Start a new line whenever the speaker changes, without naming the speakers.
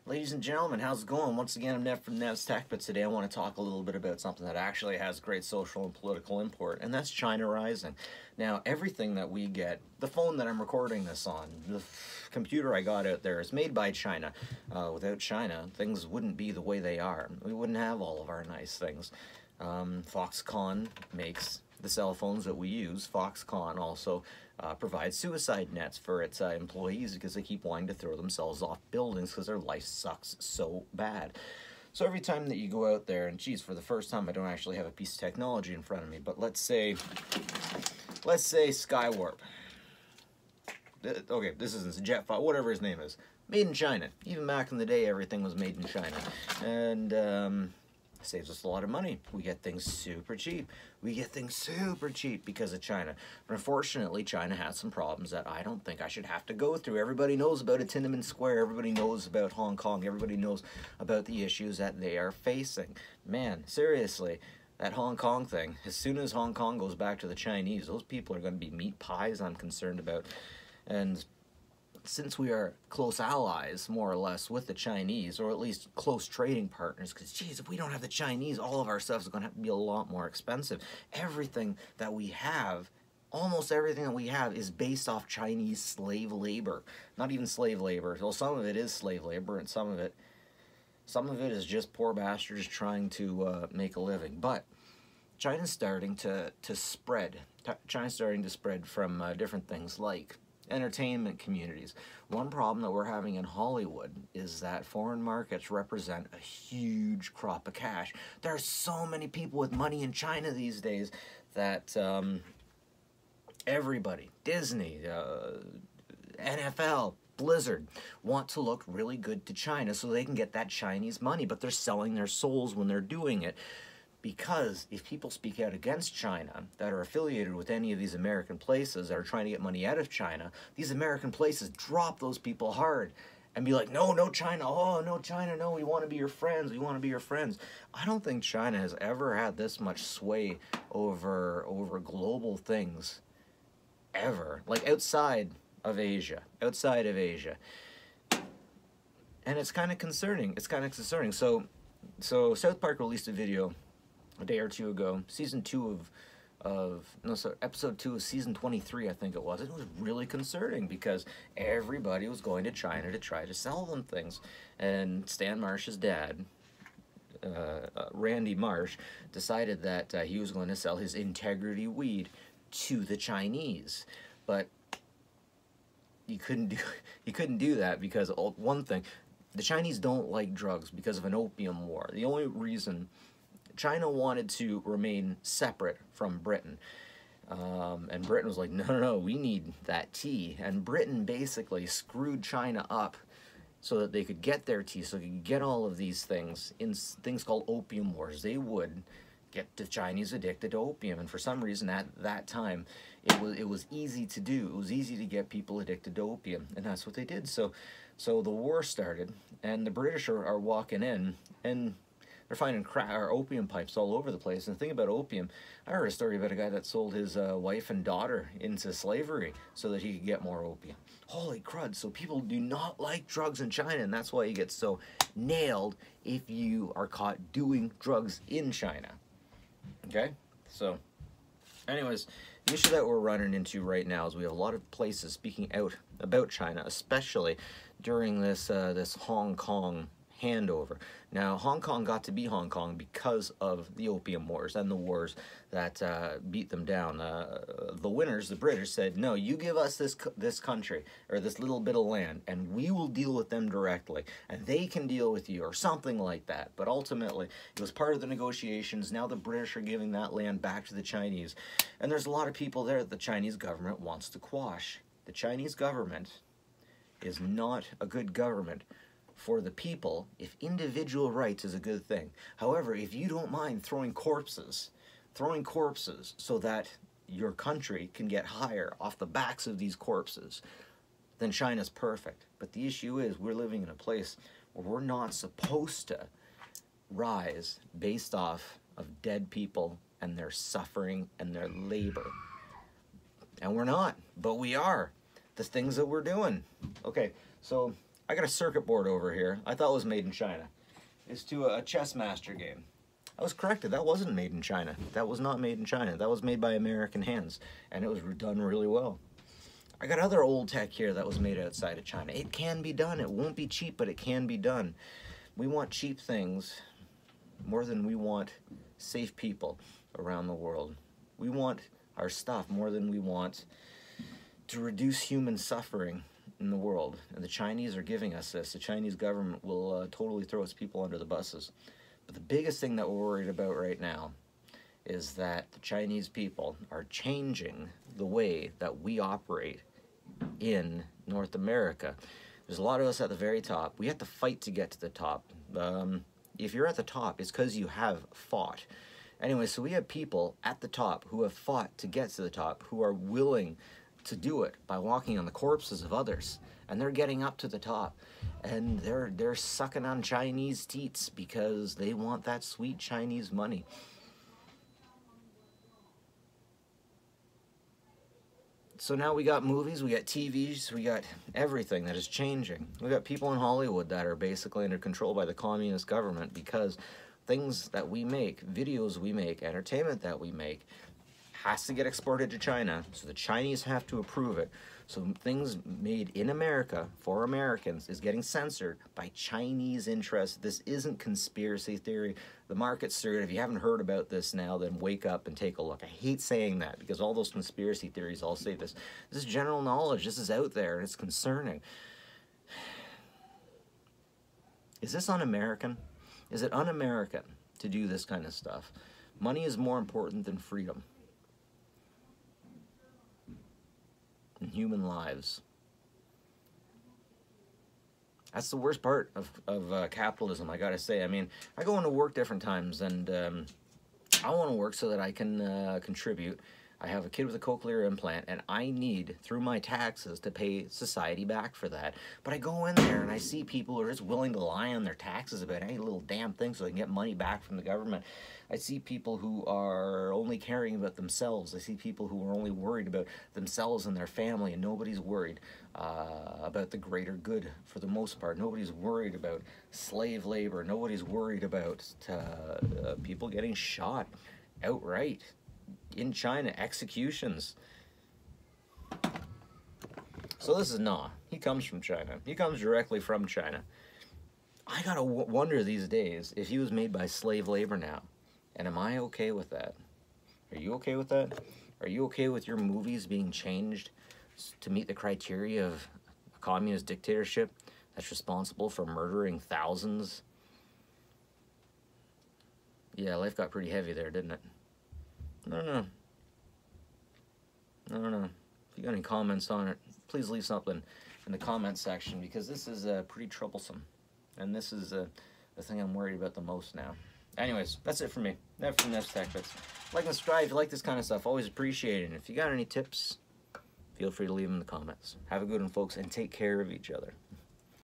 Ladies and gentlemen, how's it going? Once again, I'm Nev from Nev's Tech, but today I want to talk a little bit about something that actually has great social and political import, and that's China rising. Now, everything that we get, the phone that I'm recording this on, the computer I got out there is made by China. Without China, things wouldn't be the way they are. We wouldn't have all of our nice things. Foxconn makes the cell phones that we use. Foxconn also provides suicide nets for its employees because they keep wanting to throw themselves off buildings because their life sucks so bad. So every time that you go out there, and geez, for the first time I don't actually have a piece of technology in front of me, but let's say Skywarp. Okay, this isn't a jet fighter, whatever his name is. Made in China. Even back in the day, everything was made in China. And saves us a lot of money. We get things super cheap. We get things super cheap because of China. But unfortunately, China has some problems that I don't think I should have to go through. Everybody knows about Tiananmen Square. Everybody knows about Hong Kong. Everybody knows about the issues that they are facing. Man, seriously, that Hong Kong thing, as soon as Hong Kong goes back to the Chinese, those people are going to be meat pies, I'm concerned about. And since we are close allies, more or less, with the Chinese, or at least close trading partners, because, geez, if we don't have the Chinese, all of our stuff is going to have to be a lot more expensive. Everything that we have, almost everything that we have, is based off Chinese slave labor. Not even slave labor. Well, some of it is slave labor, and some of it is just poor bastards trying to make a living. But China's starting to spread. China's starting to spread from different things like entertainment communities. One problem that we're having in Hollywood is that foreign markets represent a huge crop of cash. There are so many people with money in China these days that everybody, Disney, NFL, Blizzard, want to look really good to China so they can get that Chinese money, but they're selling their souls when they're doing it. Because if people speak out against China that are affiliated with any of these American places that are trying to get money out of China, these American places drop those people hard and be like, no, no China, oh, no China, no, we want to be your friends, we want to be your friends. I don't think China has ever had this much sway over global things, ever. Like outside of Asia. And it's kind of concerning. So South Park released a video a day or two ago, episode 2 of season 23, I think it was. It was really concerning because everybody was going to China to try to sell them things. And Stan Marsh's dad, Randy Marsh, decided that he was going to sell his integrity weed to the Chinese. But you couldn't do that because, one thing, the Chinese don't like drugs because of an opium war. The only reason China wanted to remain separate from Britain. And Britain was like, no, we need that tea. And Britain basically screwed China up so that they could get their tea, so they could get all of these things in things called opium wars. They would get the Chinese addicted to opium. And for some reason at that time, it was easy to do. It was easy to get people addicted to opium. And that's what they did. So the war started, and the British are walking in, and they're finding opium pipes all over the place. And the thing about opium, I heard a story about a guy that sold his wife and daughter into slavery so that he could get more opium. Holy crud, so people do not like drugs in China, and that's why you get so nailed if you are caught doing drugs in China. Okay? So, anyways, the issue that we're running into right now is we have a lot of places speaking out about China, especially during this Hong Kong handover. Now, Hong Kong got to be Hong Kong because of the Opium Wars and the wars that beat them down. The winners, the British, said, no, you give us this country, or this little bit of land, and we will deal with them directly, and they can deal with you, or something like that. But ultimately, it was part of the negotiations. Now the British are giving that land back to the Chinese, and there's a lot of people there that the Chinese government wants to quash. The Chinese government is not a good government for the people if individual rights is a good thing. However, if you don't mind throwing corpses so that your country can get higher off the backs of these corpses, then China's perfect. But the issue is we're living in a place where we're not supposed to rise based off of dead people and their suffering and their labor. And we're not, but we are. The things that we're doing. Okay, so I got a circuit board over here. I thought it was made in China. It's to a chess master game. I was corrected. That wasn't made in China. That was not made in China. That was made by American hands, and it was done really well. I got other old tech here that was made outside of China. It can be done. It won't be cheap, but it can be done. We want cheap things more than we want safe people around the world. We want our stuff more than we want to reduce human suffering in the world. And the Chinese are giving us this. The Chinese government will totally throw its people under the buses. But the biggest thing that we're worried about right now is that the Chinese people are changing the way that we operate in North America. There's a lot of us at the very top. We have to fight to get to the top. If you're at the top, it's because you have fought. Anyway, so we have people at the top who have fought to get to the top, who are willing to do it by walking on the corpses of others. And they're getting up to the top. And they're sucking on Chinese teats because they want that sweet Chinese money. So now we got movies, we got TVs, we got everything that is changing. We got people in Hollywood that are basically under control by the communist government because things that we make, videos we make, entertainment that we make, has to get exported to China, so the Chinese have to approve it. So things made in America for Americans is getting censored by Chinese interests. This isn't conspiracy theory. The market's stirred. If you haven't heard about this now, then wake up and take a look. I hate saying that because all those conspiracy theories all say this. This is general knowledge. This is out there, and it's concerning. Is this un-American? Is it un-American to do this kind of stuff? Money is more important than freedom and human lives. That's the worst part of capitalism, I gotta say. I mean, I go into work different times, and I want to work so that I can contribute. I have a kid with a cochlear implant, and I need, through my taxes, to pay society back for that. But I go in there, and I see people who are just willing to lie on their taxes about any little damn thing so they can get money back from the government. I see people who are only caring about themselves. I see people who are only worried about themselves and their family, and nobody's worried about the greater good for the most part. Nobody's worried about slave labor. Nobody's worried about people getting shot outright. In China, executions. So this is Na. He comes from China. He comes directly from China. I gotta wonder these days if he was made by slave labor now. And am I okay with that? Are you okay with that? Are you okay with your movies being changed to meet the criteria of a communist dictatorship that's responsible for murdering thousands? Yeah, life got pretty heavy there, didn't it? I don't know. If you got any comments on it, please leave something in the comment section, because this is pretty troublesome. And this is the thing I'm worried about the most now. Anyways, that's it for me. Never from Next Tech Bits. Like and subscribe if you like this kind of stuff. Always appreciate it. And if you got any tips, feel free to leave them in the comments. Have a good one, folks, and take care of each other.